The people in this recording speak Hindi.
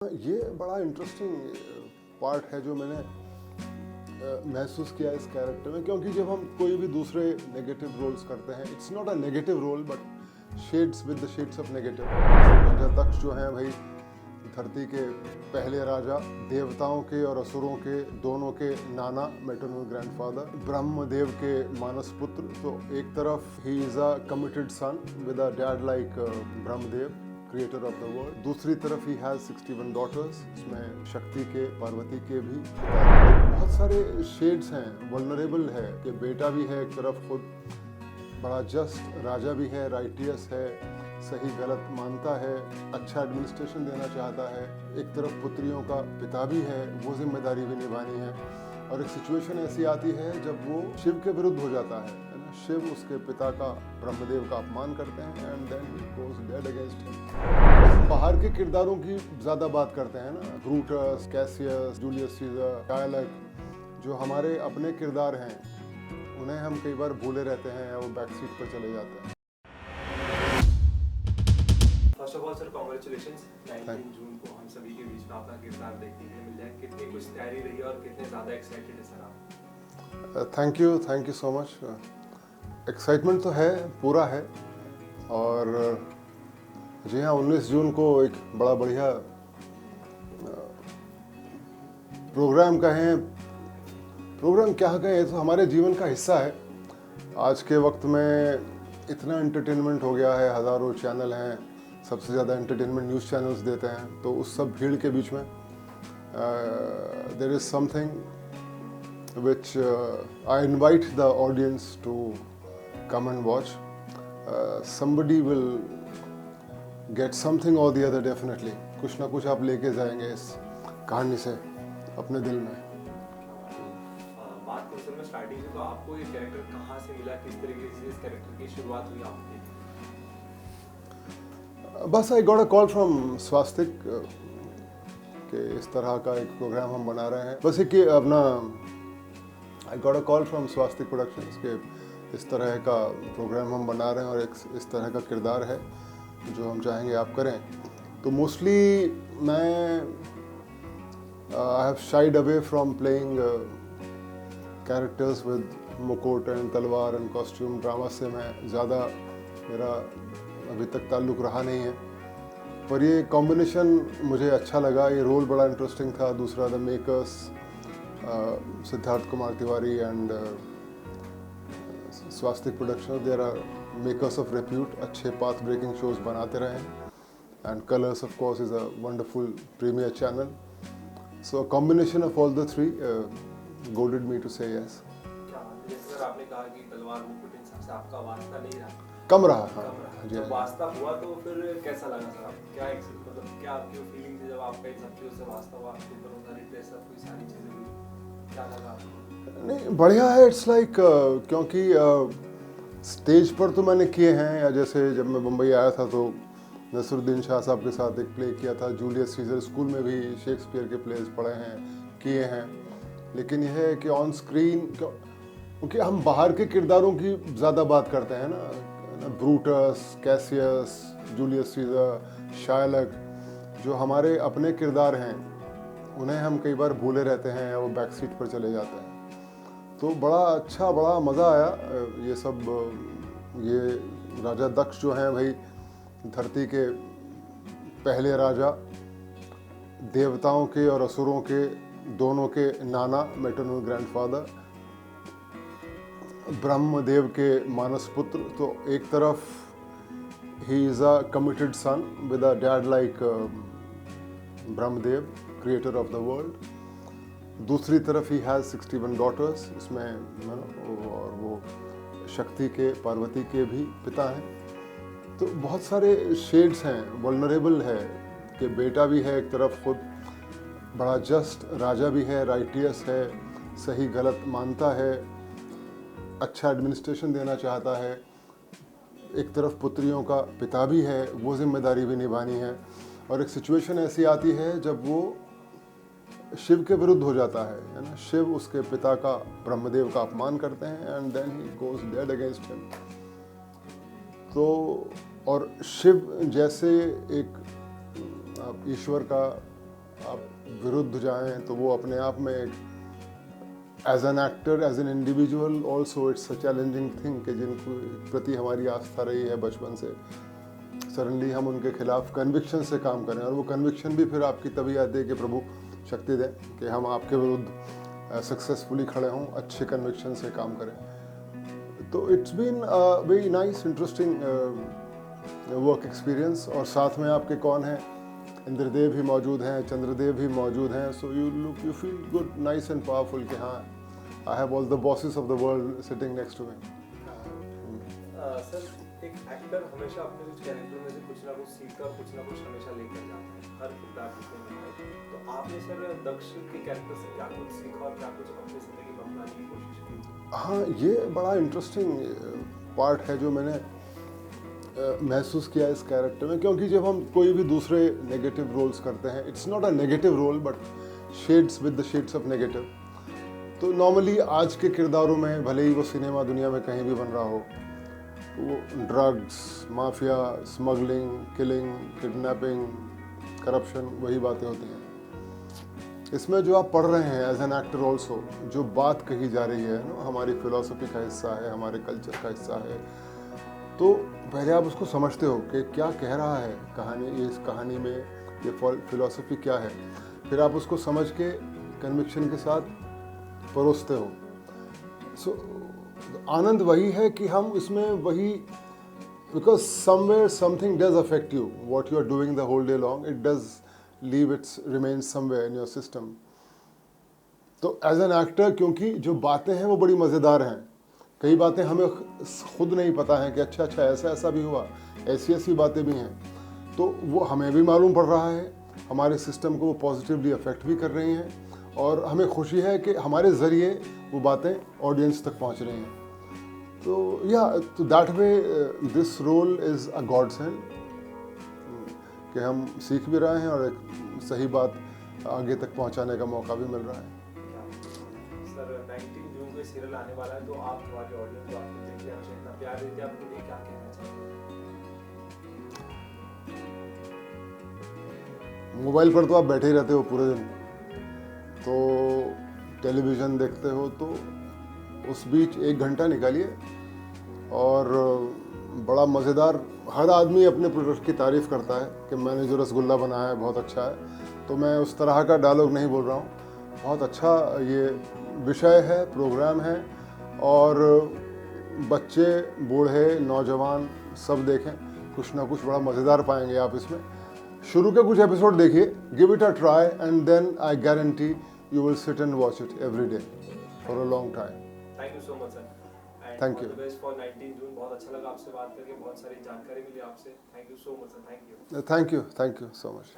ये बड़ा इंटरेस्टिंग पार्ट है जो मैंने महसूस किया इस कैरेक्टर में, क्योंकि जब हम कोई भी दूसरे नेगेटिव रोल्स करते हैं, it's not a negative role but shades with the shades of negative. Raja Daksh जो हैं भाई, धरती के पहले राजा, देवताओं के और असुरों के दोनों के नाना, मैटरनल ग्रैंडफादर, ब्रह्मदेव के मानस पुत्र। तो एक तरफ he is a committed sun with a dad like Brahmadev, creator of the world. दूसरी तरफ ही हैज 61 डॉटर्स, इसमें शक्ति के, पार्वती के भी बहुत सारे शेड्स हैं। वल्नरेबल है कि बेटा भी है एक तरफ, खुद बड़ा जस्ट राजा भी है, राइटियस है, सही गलत मानता है, अच्छा एडमिनिस्ट्रेशन देना चाहता है। एक तरफ पुत्रियों का पिता भी है, वो जिम्मेदारी भी निभानी है। और एक सिचुएशन ऐसी आती है जब वो शिव के विरुद्ध हो जाता है ना। शिव उसके पिता का, ब्रह्मदेव का अपमान करते हैं and then he goes dead against him. बाहर के किरदारों की ज़्यादा बात करते हैं ना, Brutus, Cassius, Julius Caesar, Shylock, जो हमारे अपने किरदार हैं उन्हें हम कई बार भूले रहते हैं या वो बैक सीट पर चले जाते हैं। First of all sir congratulations, 19 जून को हम सभी के बीच में आपका किरदार देखने के लिए मिल जाए। कितनी कुछ तैयारी रही है और कितने ज़्यादा एक्साइटेड है सर आप? Thank you so much. Excitement तो है, पूरा है। और जी हाँ, 19 जून को एक बड़ा बढ़िया प्रोग्राम प्रोग्राम क्या कहें, तो हमारे जीवन का हिस्सा है। आज के वक्त में इतना एंटरटेनमेंट हो गया है, हज़ारों चैनल हैं, सबसे ज़्यादा एंटरटेनमेंट न्यूज़ चैनल्स देते हैं। तो उस सब भीड़ के बीच में there is something which I invite the audience to come and watch. Somebody will get something और द अदर, डेफिनेटली कुछ ना कुछ आप लेके जाएंगे इस कहानी से अपने दिल में। बात करूं सर मैं स्टार्टिंग से, तो आपको ये कैरेक्टर कहाँ से मिला, किस तरीके से इस कैरेक्टर की शुरुआत हुई आपकी? बस I got a call from Swastik कि इस तरह का एक प्रोग्राम हम बना रहे हैं। बस एक अपना I got a call from Swastik productions के इस तरह का प्रोग्राम हम बना रहे हैं और एक इस तरह का किरदार है जो हम चाहेंगे आप करें। तो मोस्टली मैं I have shied away from playing characters with मुकुट एंड तलवार एंड कॉस्ट्यूम ड्रामा से मैं ज़्यादा, मेरा अभी तक ताल्लुक़ रहा नहीं है। पर ये कॉम्बिनेशन मुझे अच्छा लगा, ये रोल बड़ा इंटरेस्टिंग था। दूसरा the makers, Siddharth Kumar Tiwari and Swastik production, there are makers of repute, अच्छे पाथ ब्रेकिंग शोज बनाते रहे हैं। And Colors of course is a wonderful premier channel. So combination of all the three goaded me to say yes। क्या जैसे सर आपने कहा कि तलवार मुकुट इन सबसे आपका वास्ता नहीं रहा, कम रहा, हाँ कम रहा। जी। जब वास्ता हुआ तो फिर कैसा लगा सर आपको? क्या मतलब क्या आपकी फीलिंग थी जब आपका इन सब चीज़ों से वास्ता हुआ, आपके ऊपर वो सारी ड्रेसअप हुई, सारी चीज़ें हुई, क्या लगा आपको? नहीं, बढ़िया है। इट्स लाइक क्योंकि स्टेज पर तो मैंने किए हैं, या जैसे जब मैं मुंबई आया था तो नसरुद्दीन शाह साहब के साथ एक प्ले किया था, जूलियस सीजर, स्कूल में भी शेक्सपियर के प्लेज पढ़े हैं, किए हैं। लेकिन यह है कि ऑन स्क्रीन, क्योंकि हम बाहर के किरदारों की ज़्यादा बात करते हैं ना, Brutus, Cassius, Julius Caesar, Shylock, जो हमारे अपने किरदार हैं उन्हें हम कई बार भूले रहते हैं या वो बैक सीट पर चले जाते हैं। तो बड़ा अच्छा, बड़ा मज़ा आया। ये सब, ये राजा दक्ष जो हैं भाई, धरती के पहले राजा, देवताओं के और असुरों के दोनों के नाना, मैटरनल ग्रैंडफादर, ब्रह्मदेव के मानस पुत्र। तो एक तरफ he is a committed sun with a dad like Brahmadev, creator of the world. दूसरी तरफ ही हैज 61 डॉटर्स, इसमें और वो शक्ति के, पार्वती के भी पिता हैं। तो बहुत सारे शेड्स हैं। वल्नरेबल है कि बेटा भी है एक तरफ, खुद बड़ा जस्ट राजा भी है, राइटियस है, सही गलत मानता है, अच्छा एडमिनिस्ट्रेशन देना चाहता है। एक तरफ पुत्रियों का पिता भी है, वो जिम्मेदारी भी निभानी है। और एक सिचुएशन ऐसी आती है जब वो शिव के विरुद्ध हो जाता है ना। शिव उसके पिता का, ब्रह्मदेव का अपमान करते हैं and then he goes dead against him. तो और शिव जैसे एक ईश्वर का आप विरुद्ध जाएं तो वो अपने आप में एक as an actor, as an individual also it's a challenging thing कि जिनको प्रति हमारी आस्था रही है बचपन से, सडनली हम उनके खिलाफ कन्विक्शन से काम करें, और वो कन्विक्शन भी फिर आपकी तभी आती है कि प्रभु शक्ति दें कि हम आपके विरुद्ध सक्सेसफुली खड़े हों, अच्छे कन्विक्शन से काम करें। तो it's been very nice interesting work experience. और साथ में आपके कौन हैं, इंद्रदेव भी मौजूद हैं, चंद्रदेव भी मौजूद हैं। So you feel good, nice and powerful कि हाँ, I have all the bosses of the world sitting next to me. Sir, एक एक्टर हमेशा अपने कुछ कैरेक्टर में से कुछ ना कुछ सीखकर कुछ ना कुछ हमेशा लेकर जाता है, हर किरदार जिसमें है। तो आपने सर दक्ष के कैरेक्टर से क्या कुछ सीखा और क्या कुछ अपनी जिंदगी में अपनाने की कोशिश की? हाँ, ये बड़ा इंटरेस्टिंग पार्ट है जो मैंने महसूस किया इस कैरेक्टर में, क्योंकि जब हम कोई भी दूसरे नेगेटिव रोल्स करते हैं, it's not a negative role but shades with the shades of negative. तो नॉर्मली आज के किरदारों में, भले ही वो सिनेमा दुनिया में कहीं भी बन रहा हो, वो drugs, mafia, smuggling, killing, kidnapping, corruption, वही बातें होती हैं। इसमें जो आप पढ़ रहे हैं एज एन एक्टर ऑल्सो, जो बात कही जा रही है ना, हमारी फिलॉसफी का हिस्सा है, हमारे कल्चर का हिस्सा है। तो पहले आप उसको समझते हो कि क्या कह रहा है कहानी, इस कहानी में ये फिलॉसफी क्या है। फिर आप उसको समझ के कन्विक्शन के साथ परोसते हो। सो आनंद वही है कि हम इसमें वही, because somewhere something does affect you, what you are doing the whole day long, it does leave its remain somewhere in your system. तो एज एन एक्टर, क्योंकि जो बातें हैं वो बड़ी मज़ेदार हैं, कई बातें हमें खुद नहीं पता है कि अच्छा ऐसा ऐसा भी हुआ, ऐसी ऐसी बातें भी हैं, तो वो हमें भी मालूम पड़ रहा है, हमारे सिस्टम को वो पॉजिटिवली अफेक्ट भी कर रही हैं, और हमें खुशी है कि हमारे ज़रिए वो बातें ऑडियंस तक पहुंच रही हैं। तो या तो that way this role is a godsend, कि हम सीख भी रहे हैं और एक सही बात आगे तक पहुंचाने का मौका भी मिल रहा है। सर, 19 जून को सीरियल आने वाला है, तो आप हमारी ऑडियंस को आपको देखिए, हमें इतना प्यार देते हैं, आपको लिए क्या कहना चाहेंगे? मोबाइल पर तो आप बैठे ही रहते हो पूरे दिन, तो टेलीविज़न देखते हो, तो उस बीच 1 घंटा निकालिए, और बड़ा मज़ेदार, हर आदमी अपने प्रोडक्ट की तारीफ़ करता है कि मैंने जो रसगुल्ला बनाया है बहुत अच्छा है। तो मैं उस तरह का डायलॉग नहीं बोल रहा हूँ, बहुत अच्छा ये विषय है, प्रोग्राम है, और बच्चे, बूढ़े, नौजवान सब देखें, कुछ ना कुछ बड़ा मज़ेदार पाएंगे आप इसमें। शुरू के कुछ एपिसोड देखिए, give it a try, and then I guarantee you will sit and watch it every day for a long time. Thank you so much sir, and Thank all you. The best for 19 June. बहुत अच्छा लगा आपसे बात करके, बहुत सारी जानकारी मिली आपसे। Thank you so much sir, thank you. Thank you so much.